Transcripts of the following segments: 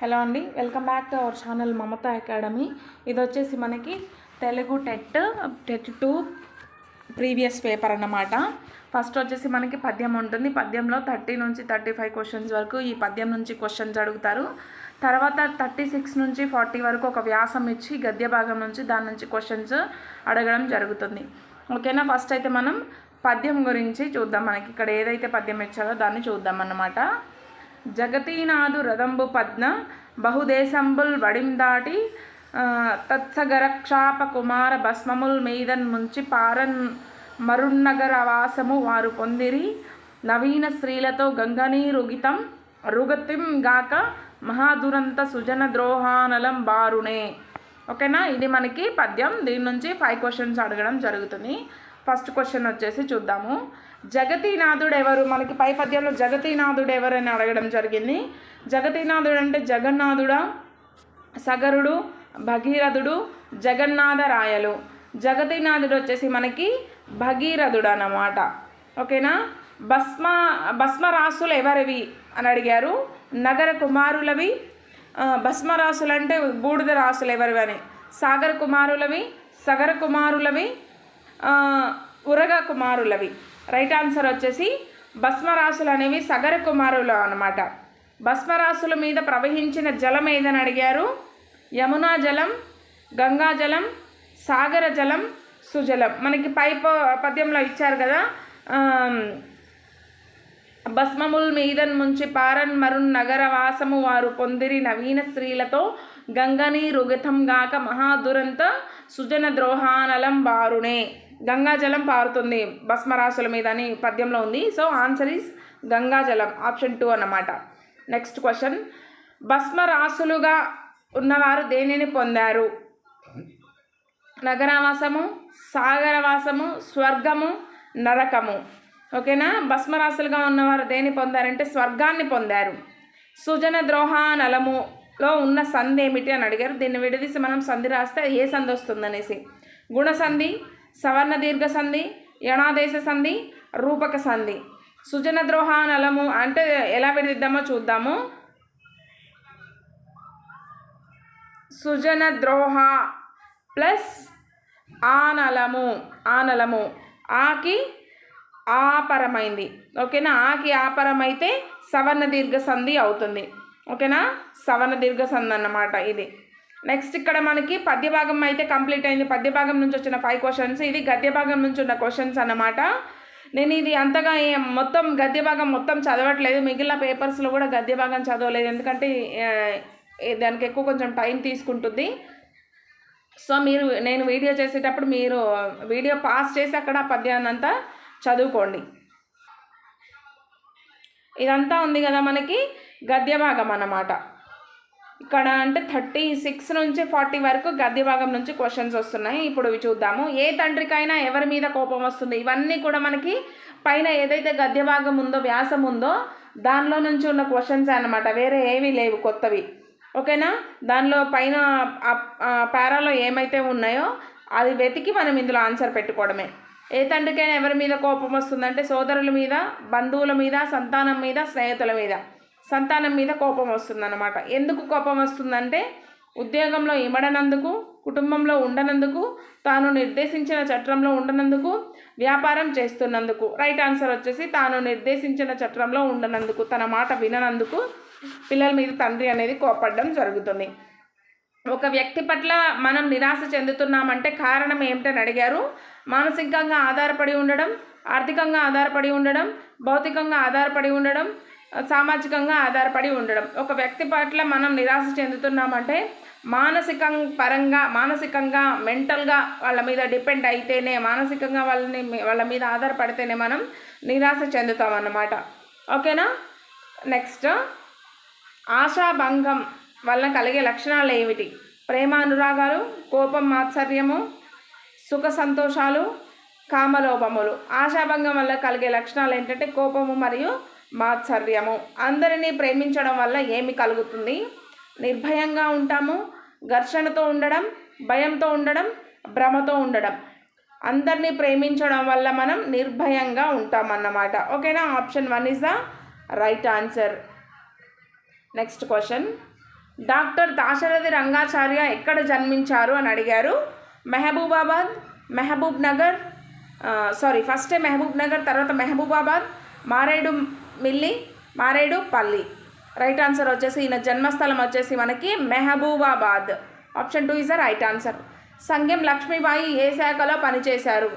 Hello అండి, welcome back to our channel Mamata academy. ఇది వచ్చేసి మనకి తెలుగు టెట్ 2 ప్రీవియస్ పేపర్ అన్నమాట. ఫస్ట్ వచ్చేసి మనకి పద్యం ఉంటుంది. పద్యంలో 30 నుంచి 35 క్వశ్చన్స్ వరకు ఈ పద్యం నుంచి క్వశ్చన్స్ అడుగుతారు. తర్వాత 36 నుంచి 40 వరకు ఒక వ్యాసం ఇచ్చి గద్య భాగం నుంచి దాని నుంచి క్వశ్చన్స్ అడగడం జరుగుతుంది. ఓకేనా. ఫస్ట్ అయితే మనం పద్యం గురించి చూద్దాం. మనకి ఇక్కడ ఏదైతే పద్యం ఇచ్చారో దాన్ని చూద్దాం అన్నమాట. జగతీనాథు రథంబు పద్న బహుదేశంబుల్ వడిం దాటి తత్సగరక్షాప కుమార భస్మముల్ మీదన్ ముంచి పారన్ మరున్నగర వాసము వారు పొందిరి నవీన స్త్రీలతో గంగనీరుగితం రుగతిం గాక మహాదురంత సుజన ద్రోహానలం బారునే. ఓకేనా, ఇది మనకి పద్యం. దీని నుంచి 5 క్వశ్చన్స్ అడగడం జరుగుతుంది. ఫస్ట్ క్వశ్చన్ వచ్చేసి చూద్దాము. జగతీనాథుడు ఎవరు? మనకి పై పద్యంలో జగతీనాథుడు ఎవరు అని అడగడం జరిగింది. జగతీనాథుడు అంటే జగన్నాథుడా, సగరుడు, భగీరథుడు, జగన్నాథరాయలు. జగతీనాథుడు వచ్చేసి మనకి భగీరథుడు అన్నమాట. ఓకేనా. భస్మరాసులు ఎవరివి అని అడిగారు. నగర కుమారులవి. భస్మరాసులు అంటే బూడిద రాసులు ఎవరివి అని. సాగర కుమారులవి, సగర కుమారులవి, ఉరగ కుమారులవి. రైట్ ఆన్సర్ వచ్చేసి భస్మరాసులు అనేవి సగర కుమారులు అన్నమాట. భస్మరాసుల మీద ప్రవహించిన జలం ఏదని అడిగారు. యమునా జలం, గంగా జలం, సాగర జలం, సుజలం. మనకి పై పద్యంలో ఇచ్చారు కదా, భస్మముల్ మీదన్ ముంచి పారన్ మరున్ నగర వాసము వారు పొందిరి నవీన స్త్రీలతో గంగని రుగతం గాక మహాదురంత సుజన ద్రోహానలం బారునే. గంగాజలం పారుతుంది భస్మరాసుల మీద అని పద్యంలో ఉంది. సో ఆన్సర్ ఈజ్ గంగాజలం, ఆప్షన్ 2 అన్నమాట. Next question. భస్మరాసులుగా ఉన్నవారు దేనిని పొందారు? నగరవాసము, సాగరవాసము, స్వర్గము, నరకము. ఓకేనా. భస్మరాసులుగా ఉన్నవారు దేన్ని పొందారంటే స్వర్గాన్ని పొందారు. సుజన ద్రోహానలములో ఉన్న సంధి ఏమిటి అని అడిగారు. దీన్ని విడదీసి మనం సంధి రాస్తే ఏ సంధి వస్తుందనేసి. గుణసంధి, సవర్ణ దీర్ఘ సంధి, యణాదేశ సంధి, రూపక సంధి. సుజన ద్రోహానలము అంటే ఎలా విడిద్దామో చూద్దాము. సుజన ద్రోహ ప్లస్ ఆనలము. ఆకి ఆపరమైంది. ఓకేనా. ఆకి ఆపరమైతే సవర్ణ దీర్ఘ సంధి అవుతుంది. ఓకేనా. సవర్ణ దీర్ఘ సంధి అన్నమాట ఇది. నెక్స్ట్ ఇక్కడ మనకి పద్యభాగం అయితే కంప్లీట్ అయింది. పద్యభాగం నుంచి వచ్చిన 5 క్వశ్చన్స్. ఇది గద్యభాగం నుంచి ఉన్న క్వశ్చన్స్ అన్నమాట. నేను ఇది అంతగా మొత్తం గద్యభాగం మొత్తం చదవట్లేదు. మిగిలిన పేపర్స్లో కూడా గద్యభాగం చదవలేదు, ఎందుకంటే దానికి ఎక్కువ కొంచెం టైం తీసుకుంటుంది. సో నేను వీడియో చేసేటప్పుడు మీరు వీడియో పాస్ చేసి అక్కడ పద్యాన్ని అంతా చదువుకోండి. ఇదంతా ఉంది కదా మనకి గద్యభాగం అన్నమాట. ఇక్కడ అంటే 36 నుంచి 40 వరకు గద్య భాగం నుంచి క్వశ్చన్స్ వస్తున్నాయి. ఇప్పుడు ఇవి చూద్దాము. ఏ తండ్రికైనా ఎవరి మీద కోపం వస్తుంది? ఇవన్నీ కూడా మనకి పైన ఏదైతే గద్య భాగం ఉందో, వ్యాసం ఉందో దానిలో నుంచి ఉన్న క్వశ్చన్స్ అన్నమాట. వేరే ఏవి లేవు కొత్తవి. ఓకేనా. దానిలో పైన పారాలో ఏమైతే ఉన్నాయో అది వెతికి మనం ఇందులో ఆన్సర్ పెట్టుకోవడమే. ఏ తండ్రికైనా ఎవరి మీద కోపం వస్తుందంటే సోదరుల మీద, బంధువుల మీద, సంతానం మీద, స్నేహితుల మీద. సంతానం మీద కోపం వస్తుందన్నమాట. ఎందుకు కోపం వస్తుందంటే ఉద్యోగంలో ఇమడనందుకు, కుటుంబంలో ఉండనందుకు, తాను నిర్దేశించిన చట్రంలో ఉండనందుకు, వ్యాపారం చేస్తున్నందుకు. రైట్ ఆన్సర్ వచ్చేసి తాను నిర్దేశించిన చట్రంలో ఉండనందుకు, తన మాట విననందుకు పిల్లల మీద తండ్రి అనేది కోపడడం జరుగుతుంది. ఒక వ్యక్తి పట్ల మనం నిరాశ చెందుతున్నామంటే కారణం ఏమిటని అడిగారు. మానసికంగా ఆధారపడి ఉండడం, ఆర్థికంగా ఆధారపడి ఉండడం, భౌతికంగా ఆధారపడి ఉండడం, సామాజికంగా ఆధారపడి ఉండడం. ఒక వ్యక్తి పట్ల మనం నిరాశ చెందుతున్నామంటే మానసికంగా మెంటల్గా వాళ్ళ మీద డిపెండ్ అయితేనే, మానసికంగా వాళ్ళ మీద ఆధారపడితేనే మనం నిరాశ చెందుతామన్నమాట. ఓకేనా. నెక్స్ట్, ఆశాభంగం వల్ల కలిగే లక్షణాలు ఏమిటి? ప్రేమానురాగాలు, కోపం, మాత్సర్యము, సుఖ సంతోషాలు, కామలోభములు. ఆశాభంగం వల్ల కలిగే లక్షణాలు ఏంటంటే కోపము మరియు మాత్సర్యము. అందరినీ ప్రేమించడం వల్ల ఏమి కలుగుతుంది? నిర్భయంగా ఉంటాము, ఘర్షణతో ఉండడం, భయంతో ఉండడం, భ్రమతో ఉండడం. అందరినీ ప్రేమించడం వల్ల మనం నిర్భయంగా ఉంటామన్నమాట. ఓకేనా. Option 1 is the right answer. Next question. Doctor Dasharathi Rangacharya ఎక్కడ జన్మించారు అని అడిగారు. మహబూబాబాద్, మహబూబ్ నగర్, ఫస్ట్ మహబూబ్ నగర్, తర్వాత మహబూబాబాద్, మారేడు మిల్లి, మారేడుపల్లి. రైట్ ఆన్సర్ వచ్చేసి ఈయన జన్మస్థలం వచ్చేసి మనకి Mahabubabad. Option 2 is the right answer. Sangem Lakshmibai ఏ శాఖలో పనిచేశారు?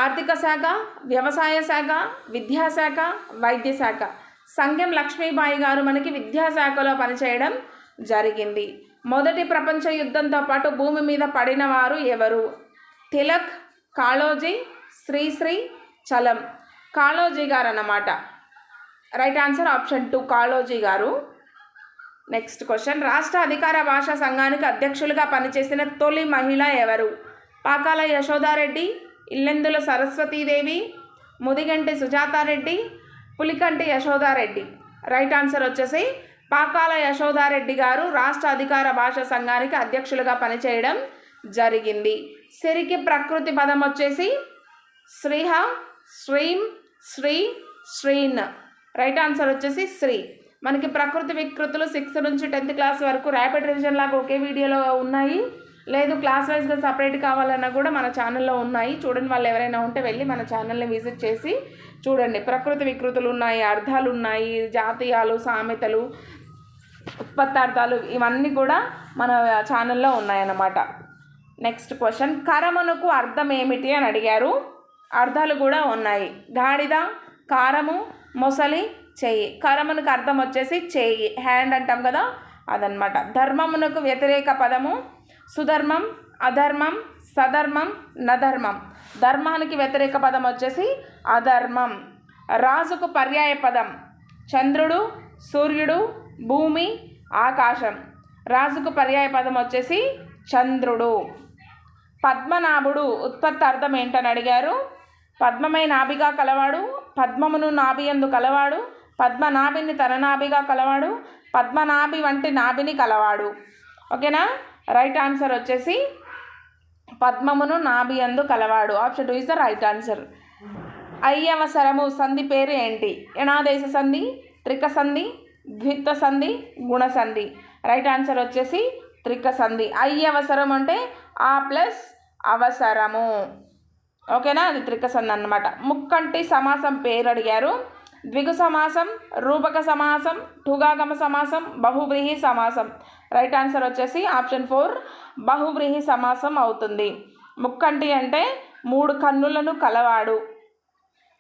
ఆర్థిక శాఖ, వ్యవసాయ శాఖ, విద్యాశాఖ, వైద్య శాఖ. సంగెం లక్ష్మీబాయి గారు మనకి విద్యాశాఖలో పనిచేయడం జరిగింది. మొదటి ప్రపంచ యుద్ధంతో పాటు భూమి మీద పడిన వారు ఎవరు? తిలక్, కాళోజీ, శ్రీశ్రీ, చలం. కాళోజీ గారు అన్నమాట. రైట్ ఆన్సర్ ఆప్షన్ 2 కాళోజీ గారు. నెక్స్ట్ క్వశ్చన్, రాష్ట్ర అధికార భాషా సంఘానికి అధ్యక్షులుగా పనిచేసిన తొలి మహిళ ఎవరు? పాకాల యశోదారెడ్డి, ఇల్లెందుల సరస్వతీదేవి, ముదిగంటి సుజాతారెడ్డి, పులికంటి యశోదారెడ్డి. రైట్ ఆన్సర్ వచ్చేసి పాకాల యశోదారెడ్డి గారు రాష్ట్ర అధికార భాషా సంఘానికి అధ్యక్షులుగా పనిచేయడం జరిగింది. సిరికి ప్రకృతి పదం వచ్చేసి శ్రీహ, శ్రీం, శ్రీ, శ్రీన్. రైట్ ఆన్సర్ వచ్చేసి శ్రీ. మనకి ప్రకృతి వికృతులు 6th నుంచి 10th క్లాస్ వరకు ర్యాపిడ్ రివిజన్ లాగా ఒకే వీడియోలో ఉన్నాయి. లేదు క్లాస్ వైజ్గా సపరేట్ కావాలన్నా కూడా మన ఛానల్లో ఉన్నాయి. చూడండి, వాళ్ళు ఎవరైనా ఉంటే వెళ్ళి మన ఛానల్ని విజిట్ చేసి చూడండి. ప్రకృతి వికృతులు ఉన్నాయి, అర్థాలు ఉన్నాయి, జాతీయాలు, సామెతలు, ఉత్పత్తార్థాలు ఇవన్నీ కూడా మన ఛానల్లో ఉన్నాయన్నమాట. నెక్స్ట్ క్వశ్చన్, కరమునకు అర్థం ఏమిటి అని అడిగారు. అర్థాలు కూడా ఉన్నాయి. గాడిద, కారము, మొసలి, చెయ్యి. కరమునకు అర్థం వచ్చేసి చెయ్యి, హ్యాండ్ అంటాం కదా, అదనమాట. ధర్మమునకు వ్యతిరేక పదము సుధర్మం, అధర్మం, సధర్మం, నధర్మం. ధర్మానికి వ్యతిరేక పదం వచ్చేసి అధర్మం. రాజుకు పర్యాయ పదం చంద్రుడు, సూర్యుడు, భూమి, ఆకాశం. రాజుకు పర్యాయ పదం వచ్చేసి చంద్రుడు. పద్మనాభుడు ఉత్పత్తి అర్థం ఏంటని అడిగారు. పద్మమై నాభిగా కలవాడు, పద్మమును నాభియందు కలవాడు, పద్మనాభిని తన నాభిగా కలవాడు, పద్మనాభి వంటి నాభిని కలవాడు. ఓకేనా? రైట్ ఆన్సర్ వచ్చేసి పద్మమును నాభియందు కలవాడు. Option 2 is the right answer. అయ్యవసరము సంధి పేరు ఏంటి? యణాదేశ సంధి, త్రిక సంధి, ద్విత్వ సంధి, గుణ సంధి. రైట్ ఆన్సర్ వచ్చేసి త్రిక సంధి. అయ్యవసరం అంటే ఆ ప్లస్ అవసరము. ఓకేనా? అది త్రిక సంధి అన్నమాట. ముక్కంటి సమాసం పేరు అడిగారు. ద్విగు సమాసం, రూపక సమాసం, ఠుగాగమ సమాసం, బహువ్రీహి సమాసం. రైట్ ఆన్సర్ వచ్చేసి ఆప్షన్ 4 బహువ్రీహి సమాసం అవుతుంది. ముక్కంటి అంటే 3 కన్నులను కలవాడు.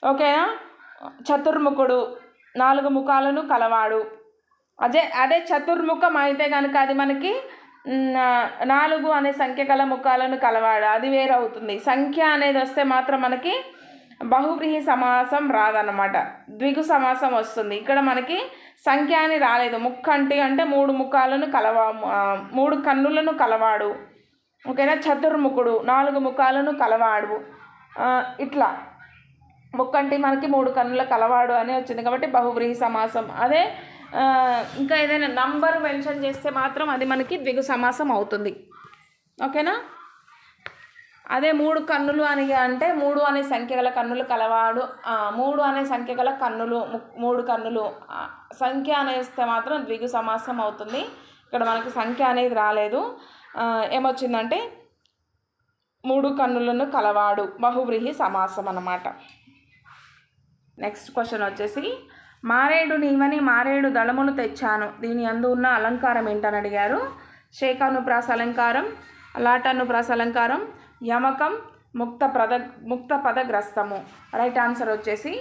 ఓకేనా? చతుర్ముఖుడు 4 ముఖాలను కలవాడు. అదే చతుర్ముఖం అయితే కనుక అది మనకి 4 అనే సంఖ్య గల ముఖాలను కలవాడు, అది వేరే అవుతుంది. సంఖ్య అనేది వస్తే మాత్రం మనకి బహువ్రీహి సమాసం రాదన్నమాట, ద్విగు సమాసం వస్తుంది. ఇక్కడ మనకి సంఖ్య అని రాలేదు. ముక్కంటి అంటే 3 ముఖాలను 3 కన్నులను కలవాడు. ఓకేనా? చతుర్ముఖుడు 4 ముఖాలను కలవాడు. ఇట్లా ముక్కంటి మనకి 3 కన్నుల కలవాడు అని వచ్చింది కాబట్టి బహువ్రీహి సమాసం. అదే ఇంకా ఏదైనా నంబర్ మెన్షన్ చేస్తే మాత్రం అది మనకి ద్విగు సమాసం అవుతుంది. ఓకేనా? అదే 3 కన్నులు అని అంటే 3 అనే సంఖ్య గల కన్నులు కలవాడు, 3 అనే సంఖ్య గల కన్నులు, 3 కన్నులు సంఖ్య అనేస్తే మాత్రం ద్విగు సమాసం అవుతుంది. ఇక్కడ మనకి సంఖ్య అనేది రాలేదు. ఏమొచ్చిందంటే 3 కన్నులను కలవాడు, బహువ్రీహి సమాసం అన్నమాట. నెక్స్ట్ క్వశ్చన్ వచ్చేసి, మారేడు నీవని మారేడు దళములు తెచ్చాను, దీని అందు ఉన్న అలంకారం ఏంటని అడిగారు. శేఖానుప్రాస అలంకారం, లాటానుప్రాస అలంకారం, యమకం, ముక్త పదగ్రస్తము. రైట్ ఆన్సర్ వచ్చేసి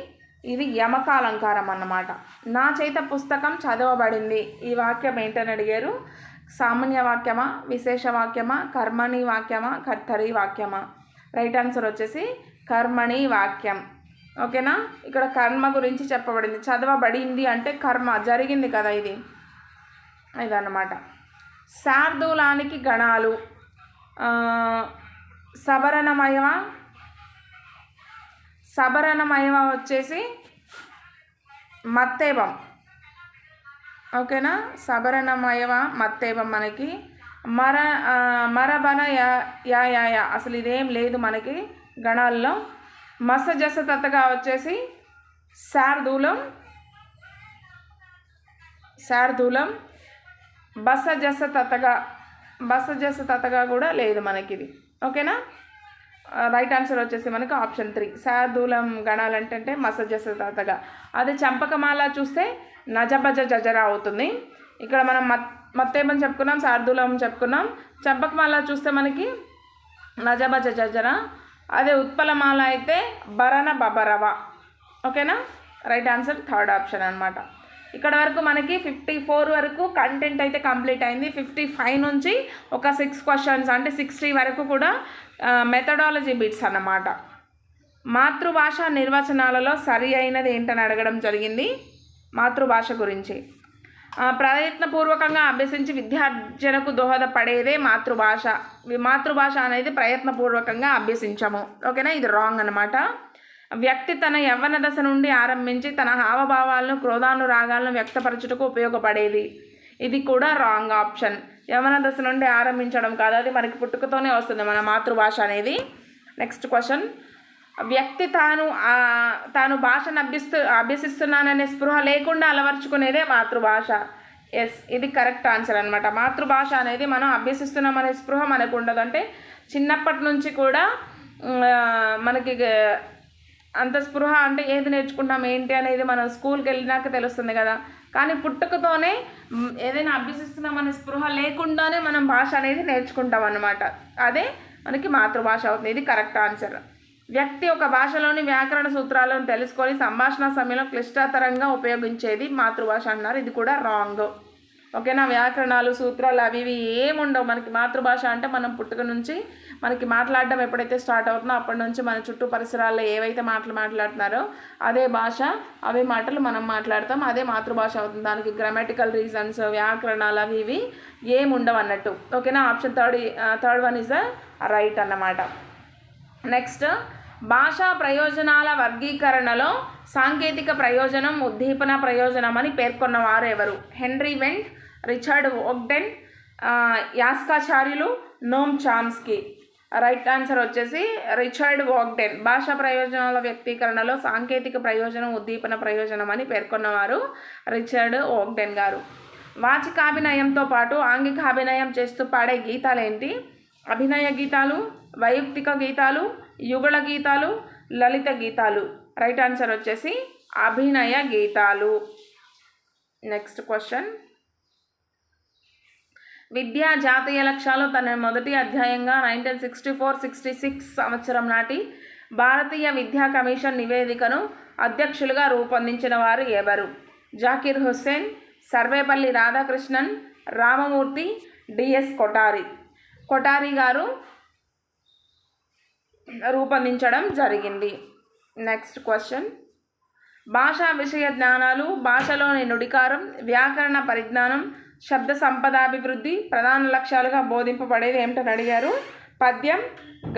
ఇది యమక అలంకారం అన్నమాట. నా చేత పుస్తకం చదవబడింది, ఈ వాక్యం ఏంటని అడిగారు. సామాన్య వాక్యమా, విశేష వాక్యమా, కర్మణి వాక్యమా, కర్తరి వాక్యమా. రైట్ ఆన్సర్ వచ్చేసి కర్మణి వాక్యం. ఓకేనా? ఇక్కడ కర్మ గురించి చెప్పబడింది. చదవబడింది అంటే కర్మ జరిగింది కదా, ఇదన్నమాట. శార్దూలానికి గణాలు సబరణమయమ వచ్చేసి మత్తేవం. ఓకేనా? సబరణమయమ మత్తేవం. మనకి మరబన యా అసలు ఇదేం లేదు మనకి గణాల్లో. మసజసతగా వచ్చేసి శార్దూలం. బస జస తతగా కూడా లేదు మనకి ఇది. ఓకేనా. రైట్ ఆన్సర్ వచ్చేసి మనకి ఆప్షన్ 3 శార్దూలం గణాలంటే మస జస తతగా. అదే చంపకమాల చూస్తే నజబజ జజరా అవుతుంది. ఇక్కడ మనం మత్తేమని చెప్పుకున్నాం, శార్దూలం చెప్పుకున్నాం. చంపకమాల చూస్తే మనకి నజబజ జజరా. అదే ఉత్పలమాల అయితే బరన బబరవ. ఓకేనా. రైట్ ఆన్సర్ థర్డ్ ఆప్షన్ అనమాట. ఇక్కడ వరకు మనకి 54 వరకు కంటెంట్ అయితే కంప్లీట్ అయింది. 55 నుంచి ఒక 6 క్వశ్చన్స్ అంటే 60 వరకు కూడా మెథడాలజీ బిట్స్ అన్నమాట. మాతృభాష నిర్వచనాలలో సరి అయినది ఏంటని అడగడం జరిగింది. మాతృభాష గురించి ప్రయత్నపూర్వకంగా అభ్యసించి విద్యార్జనకు దోహదపడేదే మాతృభాష. మాతృభాష అనేది ప్రయత్నపూర్వకంగా అభ్యసించము. ఓకేనా. ఇది రాంగ్ అనమాట. వ్యక్తి తన యవ్వన దశ నుండి ఆరంభించి తన హావభావాలను క్రోధానురాగాలను వ్యక్తపరచుటకు ఉపయోగపడేది. ఇది కూడా రాంగ్ ఆప్షన్. యవ్వన దశ నుండి ఆరంభించడం కాదు, అది మనకి పుట్టుకతోనే వస్తుంది మన మాతృభాష అనేది. Next question. వ్యక్తి తాను భాషను అభ్యసిస్తున్నాననే స్పృహ లేకుండా అలవర్చుకునేదే మాతృభాష. ఎస్, ఇది కరెక్ట్ ఆన్సర్ అనమాట. మాతృభాష అనేది మనం అభ్యసిస్తున్నామనే స్పృహ మనకు ఉండదు. అంటే చిన్నప్పటి నుంచి కూడా మనకి అంత స్పృహ అంటే ఏది నేర్చుకుంటాం ఏంటి అనేది మనం స్కూల్కి వెళ్ళినాక తెలుస్తుంది కదా. కానీ పుట్టుకతోనే ఏదైనా అభ్యసిస్తున్నామనే స్పృహ లేకుండానే మనం భాష అనేది నేర్చుకుంటాం అన్నమాట. అదే మనకి మాతృభాష అవుతుంది. ఇది కరెక్ట్ ఆన్సర్. వ్యక్తి ఒక భాషలోని వ్యాకరణ సూత్రాలను తెలుసుకొని సంభాషణ సమయంలో క్లిష్టతరంగా ఉపయోగించేది మాతృభాష అన్నారు. ఇది కూడా రాంగ్. ఓకేనా. వ్యాకరణాలు సూత్రాలు అవి ఇవి ఏముండవు మనకి. మాతృభాష అంటే మనం పుట్టుక నుంచి మనకి మాట్లాడడం ఎప్పుడైతే స్టార్ట్ అవుతుందో అప్పటి నుంచి మన చుట్టూ పరిసరాల్లో ఏవైతే మాటలు మాట్లాడుతున్నారో అదే భాష, అవే మాటలు మనం మాట్లాడతాం. అదే మాతృభాష అవుతుంది. దానికి గ్రామటికల్ రీజన్స్ వ్యాకరణాలు అవి ఇవి ఏముండవు అన్నట్టు. ఓకేనా. Option third one is the right అన్నమాట. నెక్స్ట్, భాషా ప్రయోజనాల వర్గీకరణలో సాంకేతిక ప్రయోజనం, ఉద్దీపన ప్రయోజనం అని పేర్కొన్నవారు ఎవరు? Henry vent, Richard Ogden, యాస్కాచార్యులు, నోమ్ Chomsky. Right answer వచ్చేసి రిచర్డ్ ఓగ్డెన్. భాషా ప్రయోజనాల వ్యక్తీకరణలో సాంకేతిక ప్రయోజనం, ఉద్దీపన ప్రయోజనం అని పేర్కొన్నవారు రిచర్డ్ ఓగ్డెన్ గారు. వాచికాభినయంతో పాటు ఆంగికాభినయం చేస్తూ పాడే గీతాలేంటి? అభినయ గీతాలు, వైయక్తిక గీతాలు, యుగళ గీతాలు, లలిత గీతాలు. రైట్ ఆన్సర్ వచ్చేసి అభినయ గీతాలు. Next question. విద్యా జాతీయ లక్ష్యాలు తన మొదటి అధ్యాయంగా 1964-66 సంవత్సరం నాటి భారతీయ విద్యా కమిషన్ నివేదికను అధ్యక్షులుగా రూపొందించిన వారు ఎవరు? జాకిర్ హుస్సేన్, సర్వేపల్లి రాధాకృష్ణన్, రామమూర్తి, డిఎస్ కొఠారి గారు రూపొందించడం జరిగింది. Next question. భాషా విషయ జ్ఞానాలు, భాషలోని నుడికారం, వ్యాకరణ పరిజ్ఞానం, శబ్ద సంపదాభివృద్ధి ప్రధాన లక్ష్యాలుగా బోధింపబడేది ఏమిటని అడిగారు? పద్యం,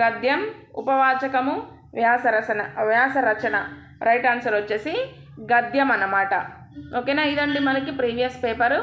గద్యం, ఉపవాచకము, వ్యాసరచన. రైట్ ఆన్సర్ వచ్చేసి గద్యం అన్నమాట. ఓకేనా. ఇదండి మనకి ప్రీవియస్ పేపరు.